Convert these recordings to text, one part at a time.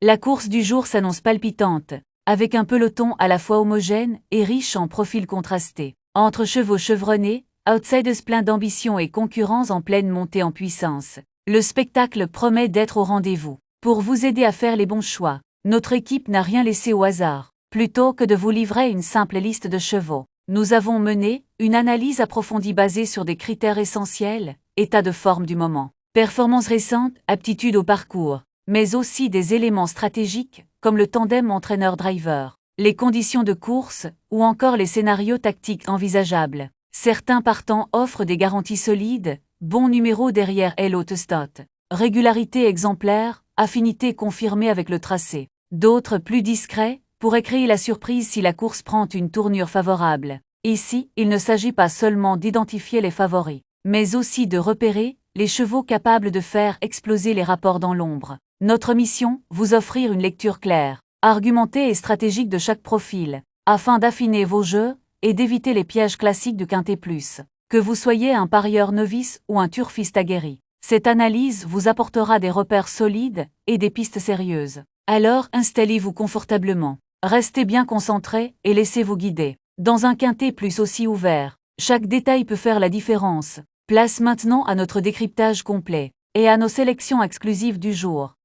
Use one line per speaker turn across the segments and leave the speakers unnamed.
La course du jour s'annonce palpitante, avec un peloton à la fois homogène et riche en profils contrastés. Entre chevaux chevronnés, outsiders pleins d'ambition et concurrents en pleine montée en puissance, le spectacle promet d'être au rendez-vous. Pour vous aider à faire les bons choix, notre équipe n'a rien laissé au hasard. Plutôt que de vous livrer une simple liste de chevaux, nous avons mené une analyse approfondie basée sur des critères essentiels, état de forme du moment, performance récente, aptitude au parcours, mais aussi des éléments stratégiques comme le tandem entraîneur-driver, les conditions de course ou encore les scénarios tactiques envisageables. Certains partants offrent des garanties solides, bon numéro derrière Elliott Stott, régularité exemplaire, affinité confirmée avec le tracé. D'autres plus discrets pourraient créer la surprise si la course prend une tournure favorable. Ici, il ne s'agit pas seulement d'identifier les favoris, mais aussi de repérer les chevaux capables de faire exploser les rapports dans l'ombre. Notre mission, vous offrir une lecture claire, argumentée et stratégique de chaque profil, afin d'affiner vos jeux et d'éviter les pièges classiques du Quintet Plus. Que vous soyez un parieur novice ou un turfiste aguerri, cette analyse vous apportera des repères solides et des pistes sérieuses. Alors installez-vous confortablement, restez bien concentré et laissez-vous guider. Dans un Quintet Plus aussi ouvert, chaque détail peut faire la différence. Place maintenant à notre décryptage complet et à nos sélections exclusives du jour.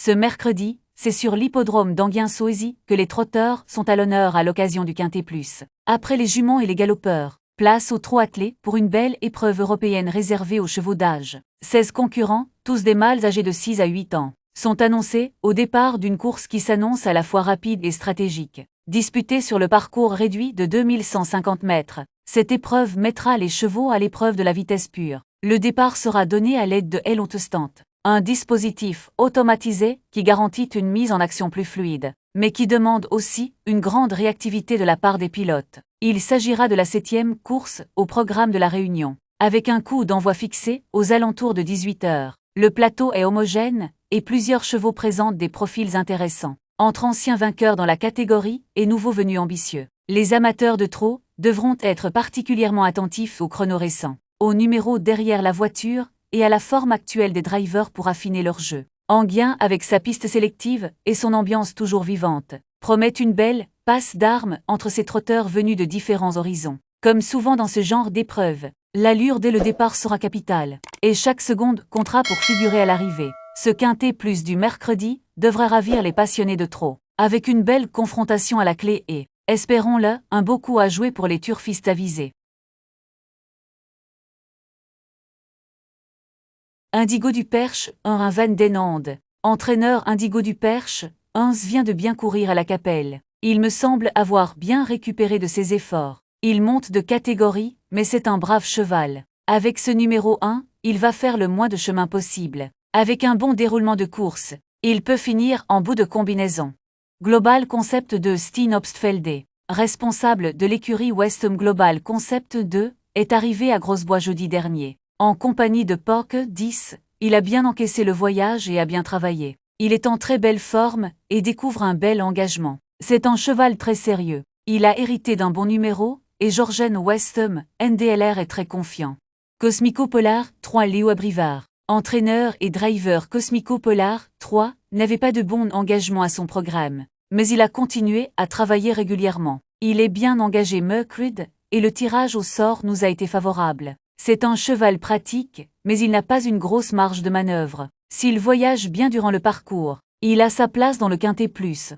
Ce mercredi, c'est sur l'hippodrome d'Anguin-Soisy que les trotteurs sont à l'honneur à l'occasion du Quintet Plus. Après les juments et les galopeurs, place au trot attelé pour une belle épreuve européenne réservée aux chevaux d'âge. 16 concurrents, tous des mâles âgés de 6 à 8 ans, sont annoncés au départ d'une course qui s'annonce à la fois rapide et stratégique. Disputée sur le parcours réduit de 2150 mètres, cette épreuve mettra les chevaux à l'épreuve de la vitesse pure. Le départ sera donné à l'aide de Elliott Stott, un dispositif automatisé qui garantit une mise en action plus fluide, mais qui demande aussi une grande réactivité de la part des pilotes. Il s'agira de la 7e course au programme de la Réunion, avec un coup d'envoi fixé aux alentours de 18 heures. Le plateau est homogène et plusieurs chevaux présentent des profils intéressants, entre anciens vainqueurs dans la catégorie et nouveaux venus ambitieux. Les amateurs de trot devront être particulièrement attentifs aux chronos récents, aux numéros derrière la voiture et à la forme actuelle des drivers pour affiner leur jeu. Anguien, avec sa piste sélective et son ambiance toujours vivante, promet une belle passe d'armes entre ces trotteurs venus de différents horizons. Comme souvent dans ce genre d'épreuve, l'allure dès le départ sera capitale, et chaque seconde comptera pour figurer à l'arrivée. Ce Quintet Plus du mercredi devrait ravir les passionnés de trot, avec une belle confrontation à la clé et, espérons-le, un beau coup à jouer pour les turfistes avisés. Indigo du Perche, un Van den Ande. Entraîneur Indigo du Perche, Hans vient de bien courir à la Capelle. Il me semble avoir bien récupéré de ses efforts. Il monte de catégorie, mais c'est un brave cheval. Avec ce numéro 1, il va faire le moins de chemin possible. Avec un bon déroulement de course, il peut finir en bout de combinaison. Global Concept de Steen Obstfelde, responsable de l'écurie Westham Global Concept 2, est arrivé à Grosbois jeudi dernier. En compagnie de Pork 10, il a bien encaissé le voyage et a bien travaillé. Il est en très belle forme et découvre un bel engagement. C'est un cheval très sérieux. Il a hérité d'un bon numéro et Georgen Westham, NDLR est très confiant. Cosmico Polar 3 Léo Abrivard, entraîneur et driver Cosmico Polar 3, n'avait pas de bon engagement à son programme, mais il a continué à travailler régulièrement. Il est bien engagé Mercrid et le tirage au sort nous a été favorable. C'est un cheval pratique, mais il n'a pas une grosse marge de manœuvre. S'il voyage bien durant le parcours, il a sa place dans le Quintet Plus.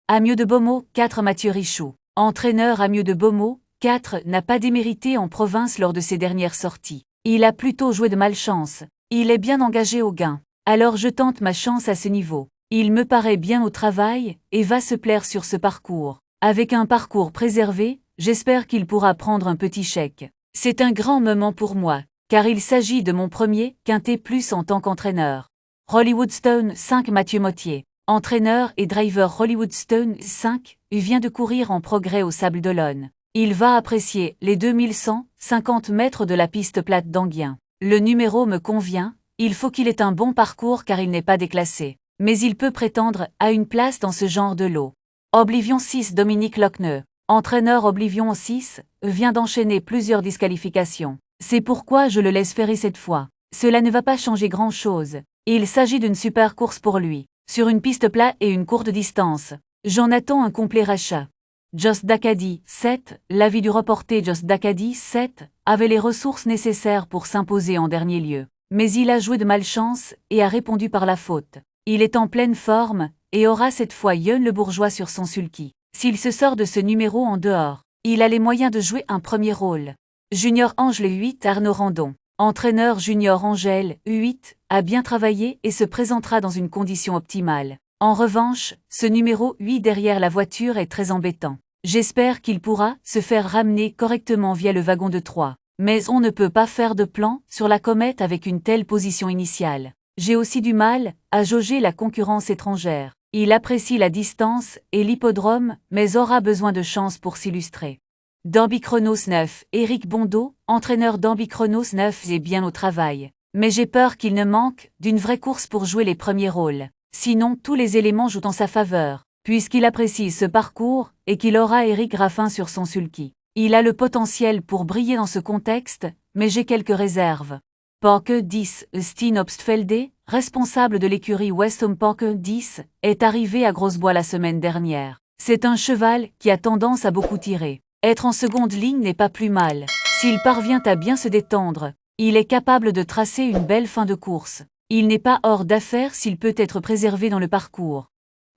Amieux de Beaumont 4 Mathieu Richoux, entraîneur Amieux de Beaumont 4 n'a pas démérité en province lors de ses dernières sorties. Il a plutôt joué de malchance. Il est bien engagé au gain. Alors je tente ma chance à ce niveau. Il me paraît bien au travail et va se plaire sur ce parcours. Avec un parcours préservé, j'espère qu'il pourra prendre un petit chèque. C'est un grand moment pour moi, car il s'agit de mon premier Quintet Plus en tant qu'entraîneur. Hollywood Stone 5 Mathieu Mottier, entraîneur et driver Hollywood Stone 5, vient de courir en progrès au Sable d'Olonne. Il va apprécier les 2150 mètres de la piste plate d'Anguien. Le numéro me convient, il faut qu'il ait un bon parcours car il n'est pas déclassé. Mais il peut prétendre à une place dans ce genre de lot. Oblivion 6 Dominique Lockneux, entraîneur Oblivion 6, vient d'enchaîner plusieurs disqualifications. C'est pourquoi je le laisse faire cette fois. Cela ne va pas changer grand-chose. Il s'agit d'une super course pour lui. Sur une piste plate et une courte distance, j'en attends un complet rachat. Josh Dakady, 7, l'avis du reporter Josh Dakady, 7, avait les ressources nécessaires pour s'imposer en dernier lieu. Mais il a joué de malchance et a répondu par la faute. Il est en pleine forme et aura cette fois Yon le Bourgeois sur son sulky. S'il se sort de ce numéro en dehors, il a les moyens de jouer un premier rôle. Junior Angèle 8 Arnaud Randon, entraîneur Junior Angèle 8, a bien travaillé et se présentera dans une condition optimale. En revanche, ce numéro 8 derrière la voiture est très embêtant. J'espère qu'il pourra se faire ramener correctement via le wagon de 3. Mais on ne peut pas faire de plan sur la comète avec une telle position initiale. J'ai aussi du mal à jauger la concurrence étrangère. Il apprécie la distance et l'hippodrome, mais aura besoin de chance pour s'illustrer. d'Ambicronos 9, Éric Bondeau, entraîneur d'Ambicronos 9 est bien au travail. Mais j'ai peur qu'il ne manque d'une vraie course pour jouer les premiers rôles. Sinon tous les éléments jouent en sa faveur, puisqu'il apprécie ce parcours et qu'il aura Éric Raffin sur son sulky. Il a le potentiel pour briller dans ce contexte, mais j'ai quelques réserves. Parke 10, Steen Obstfelde, responsable de l'écurie Westham Parke 10, est arrivé à Grosbois la semaine dernière. C'est un cheval qui a tendance à beaucoup tirer. Être en seconde ligne n'est pas plus mal. S'il parvient à bien se détendre, il est capable de tracer une belle fin de course. Il n'est pas hors d'affaire s'il peut être préservé dans le parcours.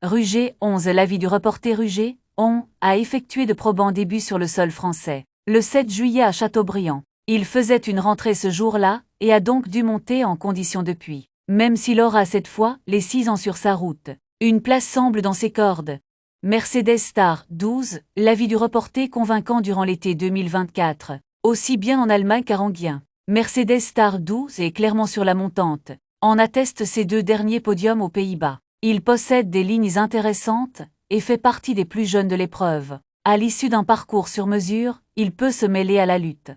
Ruger 11, l'avis du reporter Ruger, a effectué de probants débuts sur le sol français. Le 7 juillet à Châteaubriand. Il faisait une rentrée ce jour-là, et a donc dû monter en condition depuis. Même s'il aura cette fois les 6 ans sur sa route. Une place semble dans ses cordes. Mercedes Star 12, l'avis du reporter convaincant durant l'été 2024. Aussi bien en Allemagne qu'à Enghien. Mercedes Star 12 est clairement sur la montante. En attestent ses 2 derniers podiums aux Pays-Bas. Il possède des lignes intéressantes et fait partie des plus jeunes de l'épreuve. À l'issue d'un parcours sur mesure, il peut se mêler à la lutte.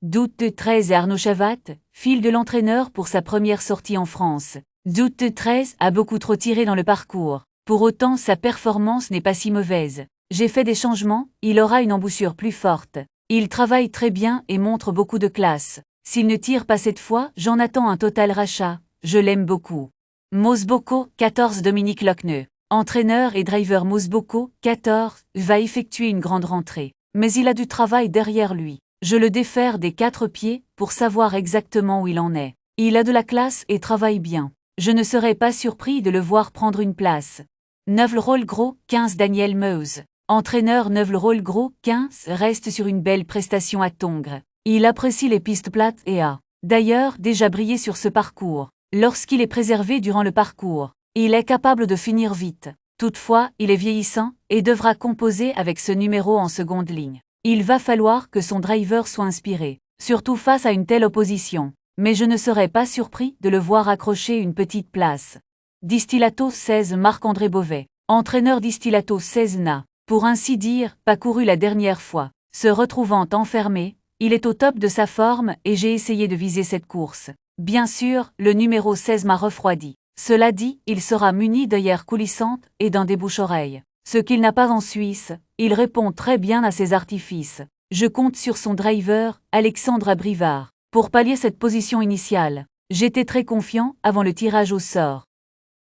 Doute 13 et Arnaud Chavat, file de l'entraîneur pour sa première sortie en France. Doute 13 a beaucoup trop tiré dans le parcours. Pour autant, sa performance n'est pas si mauvaise. J'ai fait des changements, il aura une embouchure plus forte. Il travaille très bien et montre beaucoup de classe. S'il ne tire pas cette fois, j'en attends un total rachat. Je l'aime beaucoup. Mosboko 14 Dominique Lochneux, entraîneur et driver Mosboko 14, va effectuer une grande rentrée. Mais il a du travail derrière lui. Je le défère des 4 pieds pour savoir exactement où il en est. Il a de la classe et travaille bien. Je ne serais pas surpris de le voir prendre une place. Neuvel-Roll-Gros 15 Daniel Meuse, entraîneur Neuvel-Roll-Gros 15 reste sur une belle prestation à Tongres. Il apprécie les pistes plates et a, d'ailleurs, déjà brillé sur ce parcours. Lorsqu'il est préservé durant le parcours, il est capable de finir vite. Toutefois, il est vieillissant et devra composer avec ce numéro en seconde ligne. Il va falloir que son driver soit inspiré, surtout face à une telle opposition. Mais je ne serais pas surpris de le voir accrocher une petite place. Distillato 16 Marc-André Beauvais, entraîneur Distillato 16 n'a, pour ainsi dire, pas couru la dernière fois. Se retrouvant enfermé, il est au top de sa forme et j'ai essayé de viser cette course. Bien sûr, le numéro 16 m'a refroidi. Cela dit, il sera muni d'œillères coulissantes et d'un débouche-oreille. Ce qu'il n'a pas en Suisse, il répond très bien à ses artifices. Je compte sur son driver, Alexandre Abrivard, pour pallier cette position initiale. J'étais très confiant avant le tirage au sort.